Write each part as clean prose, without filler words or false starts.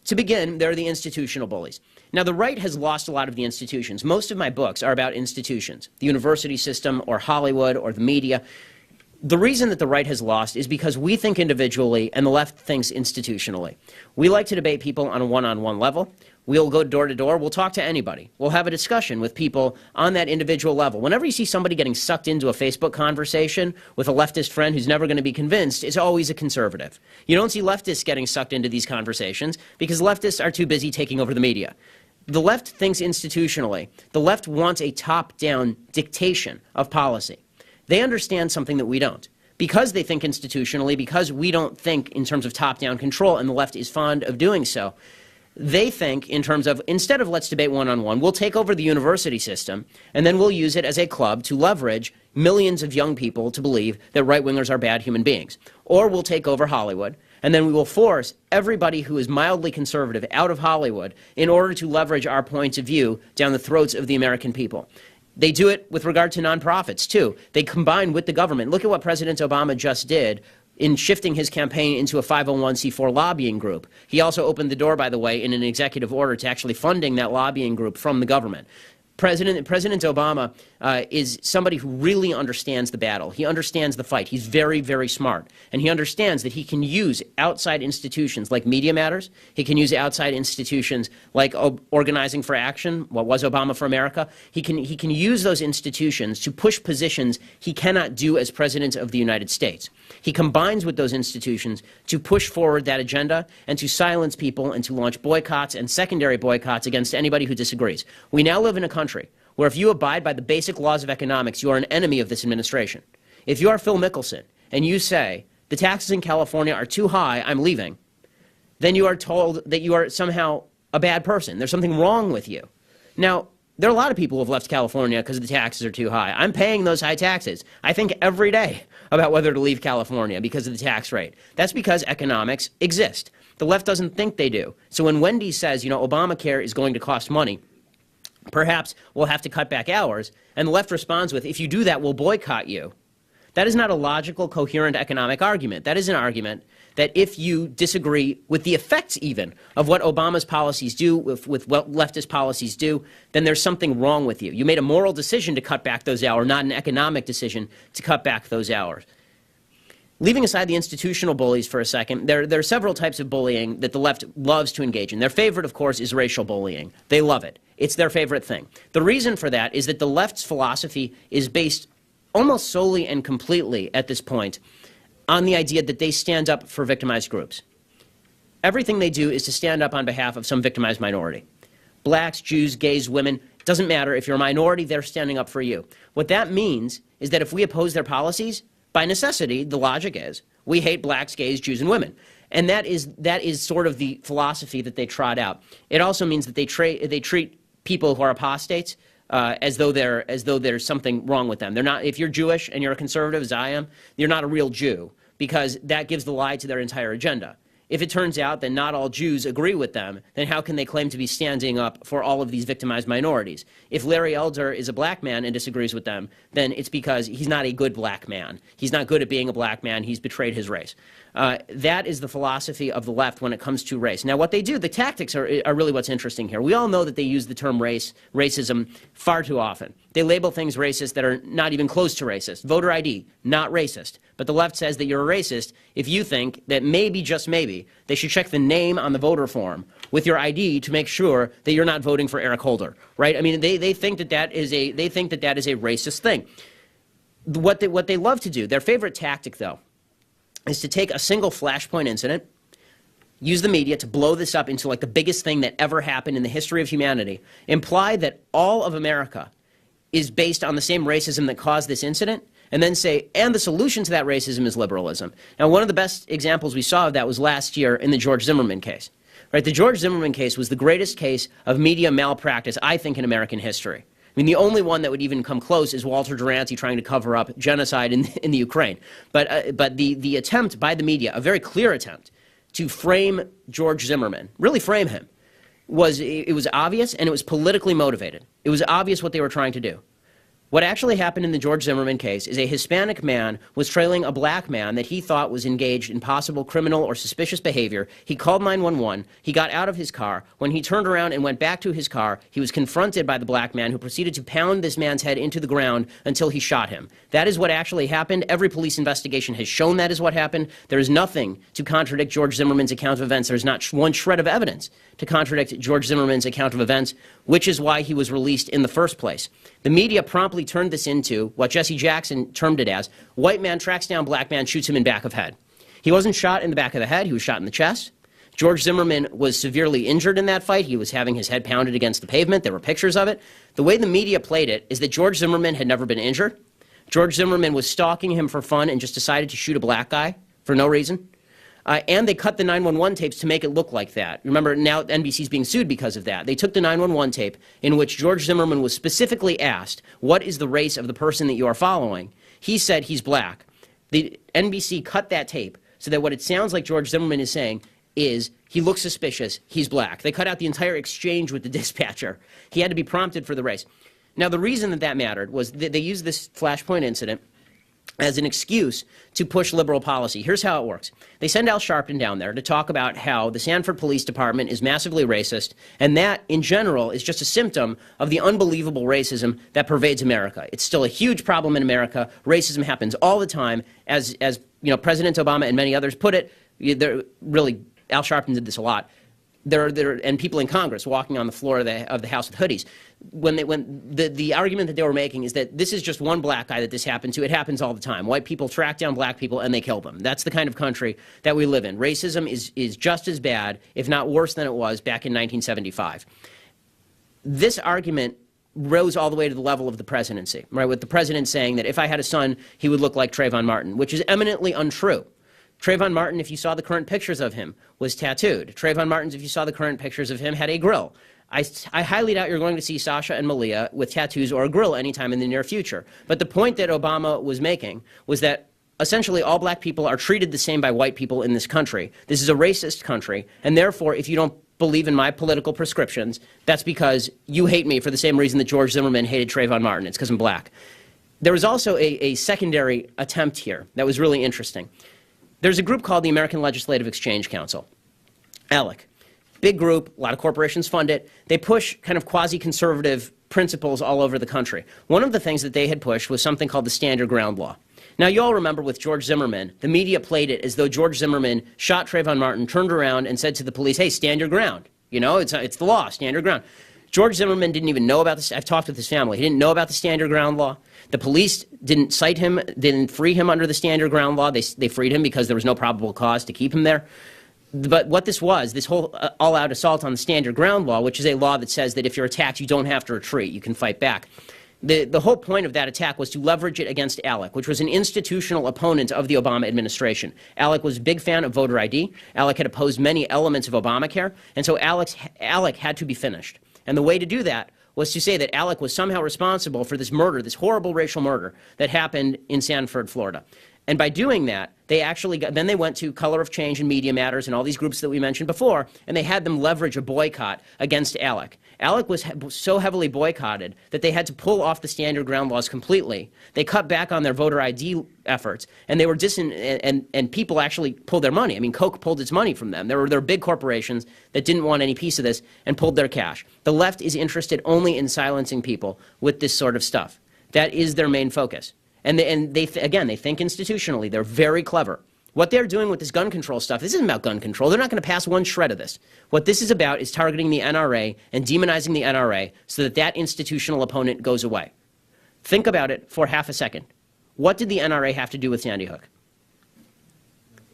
To begin, there are the institutional bullies. Now, the right has lost a lot of the institutions. Most of my books are about institutions, the university system or Hollywood or the media. The reason that the right has lost is because we think individually and the left thinks institutionally. We like to debate people on a one-on-one level. We'll go door to door. We'll talk to anybody. We'll have a discussion with people on that individual level. Whenever you see somebody getting sucked into a Facebook conversation with a leftist friend who's never going to be convinced, it's always a conservative. You don't see leftists getting sucked into these conversations because leftists are too busy taking over the media. The left thinks institutionally. The left wants a top-down dictation of policy. They understand something that we don't. Because they think institutionally, because we don't think in terms of top-down control, and the left is fond of doing so, they think in terms of, instead of let's debate one-on-one, we'll take over the university system, and then we'll use it as a club to leverage millions of young people to believe that right-wingers are bad human beings. Or we'll take over Hollywood, and then we will force everybody who is mildly conservative out of Hollywood in order to leverage our points of view down the throats of the American people. They do it with regard to nonprofits, too. They combine with the government. Look at what President Obama just did in shifting his campaign into a 501c4 lobbying group. He also opened the door, by the way, in an executive order to actually funding that lobbying group from the government. President Obama is somebody who really understands the battle. He understands the fight. He's very, very smart. And he understands that he can use outside institutions like Media Matters. He can use outside institutions like Organizing for Action, what was Obama for America. He can use those institutions to push positions he cannot do as President of the United States. He combines with those institutions to push forward that agenda and to silence people and to launch boycotts and secondary boycotts against anybody who disagrees. We now live in a country where if you abide by the basic laws of economics, you are an enemy of this administration. If you are Phil Mickelson and you say, the taxes in California are too high, I'm leaving, then you are told that you are somehow a bad person. There's something wrong with you. Now, there are a lot of people who have left California because the taxes are too high. I'm paying those high taxes. I think every day about whether to leave California because of the tax rate. That's because economics exist. The left doesn't think they do. So when Wendy says, you know, Obamacare is going to cost money, perhaps we'll have to cut back hours, and the left responds with, if you do that, we'll boycott you. That is not a logical, coherent economic argument. That is an argument that if you disagree with the effects even of what Obama's policies do, with what leftist policies do, then there's something wrong with you. You made a moral decision to cut back those hours, not an economic decision to cut back those hours. Leaving aside the institutional bullies for a second, there are several types of bullying that the left loves to engage in. Their favorite, of course, is racial bullying. They love it. It's their favorite thing. The reason for that is that the left's philosophy is based almost solely and completely at this point on the idea that they stand up for victimized groups. Everything they do is to stand up on behalf of some victimized minority. Blacks, Jews, gays, women, it doesn't matter. If you're a minority, they're standing up for you. What that means is that if we oppose their policies, by necessity, the logic is, we hate blacks, gays, Jews, and women. And that is sort of the philosophy that they trot out. It also means that they treat people who are apostates as though there's something wrong with them. They're not. If you're Jewish and you're a conservative, as I am, you're not a real Jew, because that gives the lie to their entire agenda. If it turns out that not all Jews agree with them, then how can they claim to be standing up for all of these victimized minorities? If Larry Elder is a black man and disagrees with them, then it's because he's not a good black man. He's not good at being a black man. He's betrayed his race. That is the philosophy of the left when it comes to race. Now, what they do, the tactics are really what's interesting here. We all know that they use the term racism far too often. They label things racist that are not even close to racist. Voter ID, not racist. But the left says that you're a racist if you think that maybe, just maybe, they should check the name on the voter form with your ID to make sure that you're not voting for Eric Holder, right? I mean, they think that is a racist thing. What they love to do, their favorite tactic, though, is to take a single flashpoint incident, use the media to blow this up into like the biggest thing that ever happened in the history of humanity, imply that all of America is based on the same racism that caused this incident, and then say, and the solution to that racism is liberalism. Now, one of the best examples we saw of that was last year in the George Zimmerman case. Right? The George Zimmerman case was the greatest case of media malpractice, I think, in American history. I mean, the only one that would even come close is Walter Duranty trying to cover up genocide in the Ukraine. But the attempt by the media, a very clear attempt, to frame George Zimmerman, really frame him, it was obvious and it was politically motivated. It was obvious what they were trying to do. What actually happened in the George Zimmerman case is a Hispanic man was trailing a black man that he thought was engaged in possible criminal or suspicious behavior. He called 911. He got out of his car. When he turned around and went back to his car, he was confronted by the black man, who proceeded to pound this man's head into the ground until he shot him. That is what actually happened. Every police investigation has shown that is what happened. There is nothing to contradict George Zimmerman's account of events. There's not one shred of evidence to contradict George Zimmerman's account of events, which is why he was released in the first place. The media promptly turned this into what Jesse Jackson termed it as: white man tracks down black man, shoots him in back of head. He wasn't shot in the back of the head, he was shot in the chest. George Zimmerman was severely injured in that fight. He was having his head pounded against the pavement. There were pictures of it. The way the media played it is that George Zimmerman had never been injured. George Zimmerman was stalking him for fun and just decided to shoot a black guy for no reason. And they cut the 911 tapes to make it look like that. Remember, now NBC's being sued because of that. They took the 911 tape in which George Zimmerman was specifically asked, what is the race of the person that you are following? He said he's black. The NBC cut that tape so that what it sounds like George Zimmerman is saying is, he looks suspicious, he's black. They cut out the entire exchange with the dispatcher. He had to be prompted for the race. Now, the reason that that mattered was that they used this Flashpoint incident as an excuse to push liberal policy. Here's how it works. They send Al Sharpton down there to talk about how the Sanford Police Department is massively racist, and that, in general, is just a symptom of the unbelievable racism that pervades America. It's still a huge problem in America. Racism happens all the time. As you know, President Obama and many others put it, really, Al Sharpton did this a lot. And people in Congress walking on the floor of the House with hoodies. The argument that they were making is that this is just one black guy that this happened to. It happens all the time. White people track down black people and they kill them. That's the kind of country that we live in. Racism is just as bad, if not worse than it was back in 1975. This argument rose all the way to the level of the presidency, right? With the president saying that if I had a son, he would look like Trayvon Martin, which is eminently untrue. Trayvon Martin, if you saw the current pictures of him, was tattooed. Trayvon Martin, if you saw the current pictures of him, had a grill. I highly doubt you're going to see Sasha and Malia with tattoos or a grill anytime in the near future. But the point that Obama was making was that essentially all black people are treated the same by white people in this country. This is a racist country, and therefore, if you don't believe in my political prescriptions, that's because you hate me for the same reason that George Zimmerman hated Trayvon Martin. It's because I'm black. There was also a secondary attempt here that was really interesting. There's a group called the American Legislative Exchange Council, ALEC. Big group, a lot of corporations fund it. They push kind of quasi-conservative principles all over the country. One of the things that they had pushed was something called the Stand Your Ground Law. Now, you all remember with George Zimmerman, the media played it as though George Zimmerman shot Trayvon Martin, turned around and said to the police, hey, stand your ground. You know, it's the law, stand your ground. George Zimmerman didn't even know about this. I've talked with his family. He didn't know about the Stand Your Ground Law. The police didn't cite him, didn't free him under the Stand Your Ground Law. They freed him because there was no probable cause to keep him there. But what this was, this whole all-out assault on the Stand Your Ground Law, which is a law that says that if you're attacked, you don't have to retreat. You can fight back. The whole point of that attack was to leverage it against ALEC, which was an institutional opponent of the Obama administration. ALEC was a big fan of voter ID. ALEC had opposed many elements of Obamacare, and so ALEC had to be finished. And the way to do that was to say that ALEC was somehow responsible for this murder, this horrible racial murder that happened in Sanford, Florida. And by doing that, they actually then they went to Color of Change and Media Matters and all these groups that we mentioned before, and they had them leverage a boycott against ALEC. ALEC was so heavily boycotted that they had to pull off the Stand Your Ground laws completely. They cut back on their voter ID efforts, and they were and people actually pulled their money. I mean, Coke pulled its money from them. There were big corporations that didn't want any piece of this and pulled their cash. The left is interested only in silencing people with this sort of stuff. That is their main focus. And they think institutionally. They're very clever. What they're doing with this gun control stuff, this isn't about gun control. They're not going to pass one shred of this. What this is about is targeting the NRA and demonizing the NRA so that that institutional opponent goes away. Think about it for half a second. What did the NRA have to do with Sandy Hook?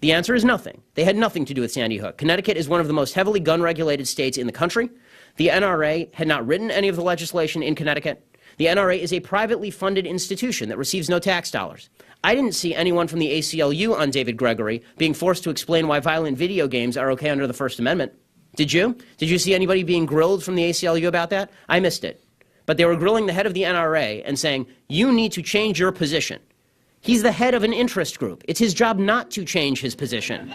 The answer is nothing. They had nothing to do with Sandy Hook. Connecticut is one of the most heavily gun-regulated states in the country. The NRA had not written any of the legislation in Connecticut. The NRA is a privately funded institution that receives no tax dollars. I didn't see anyone from the ACLU on David Gregory being forced to explain why violent video games are okay under the First Amendment. Did you? Did you see anybody being grilled from the ACLU about that? I missed it. But they were grilling the head of the NRA and saying, you need to change your position. He's the head of an interest group. It's his job not to change his position.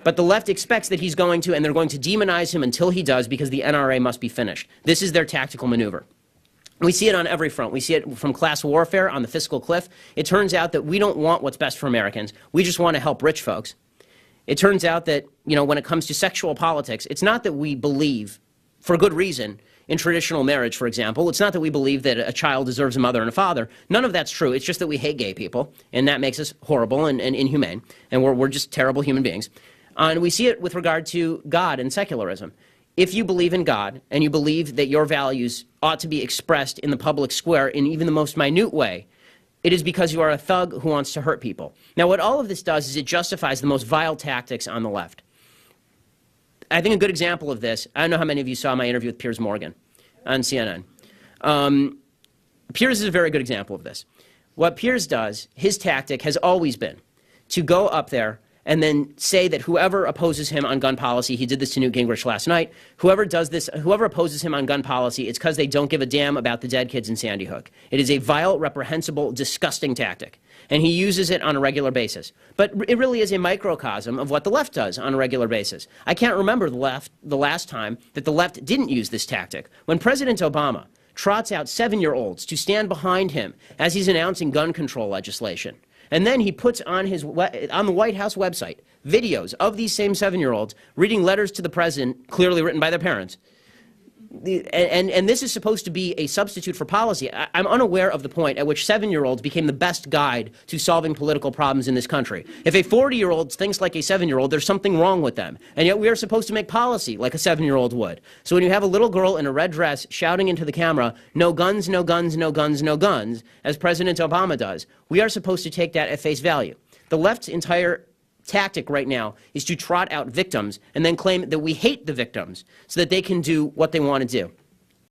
But the left expects that he's going to, and they're going to demonize him until he does because the NRA must be finished. This is their tactical maneuver. We see it on every front. We see it from class warfare on the fiscal cliff. It turns out that we don't want what's best for Americans. We just want to help rich folks. It turns out that, when it comes to sexual politics, it's not that we believe, for good reason, in traditional marriage, for example. It's not that we believe that a child deserves a mother and a father. None of that's true. It's just that we hate gay people, and that makes us horrible and inhumane, and we're just terrible human beings. And we see it with regard to God and secularism. If you believe in God and you believe that your values ought to be expressed in the public square in even the most minute way, it is because you are a thug who wants to hurt people. Now, what all of this does is it justifies the most vile tactics on the left. I think a good example of this, I don't know how many of you saw my interview with Piers Morgan on CNN. Piers is a very good example of this. What Piers does, his tactic has always been to go up there and then say that whoever opposes him on gun policy, he did this to Newt Gingrich last night, whoever opposes him on gun policy, it's because they don't give a damn about the dead kids in Sandy Hook. It is a vile, reprehensible, disgusting tactic. And he uses it on a regular basis. But it really is a microcosm of what the left does on a regular basis. I can't remember the last time that the left didn't use this tactic. When President Obama trots out 7-year-olds to stand behind him as he's announcing gun control legislation, and then he puts on the White House website videos of these same 7-year-olds reading letters to the president, clearly written by their parents. And this is supposed to be a substitute for policy. I'm unaware of the point at which 7-year-olds became the best guide to solving political problems in this country. If a 40-year-old thinks like a 7-year-old, there's something wrong with them. And yet we are supposed to make policy like a 7-year-old would. So when you have a little girl in a red dress shouting into the camera, "No guns, no guns, no guns, no guns," as President Obama does, we are supposed to take that at face value. The left's entire tactic right now is to trot out victims and then claim that we hate the victims so that they can do what they want to do.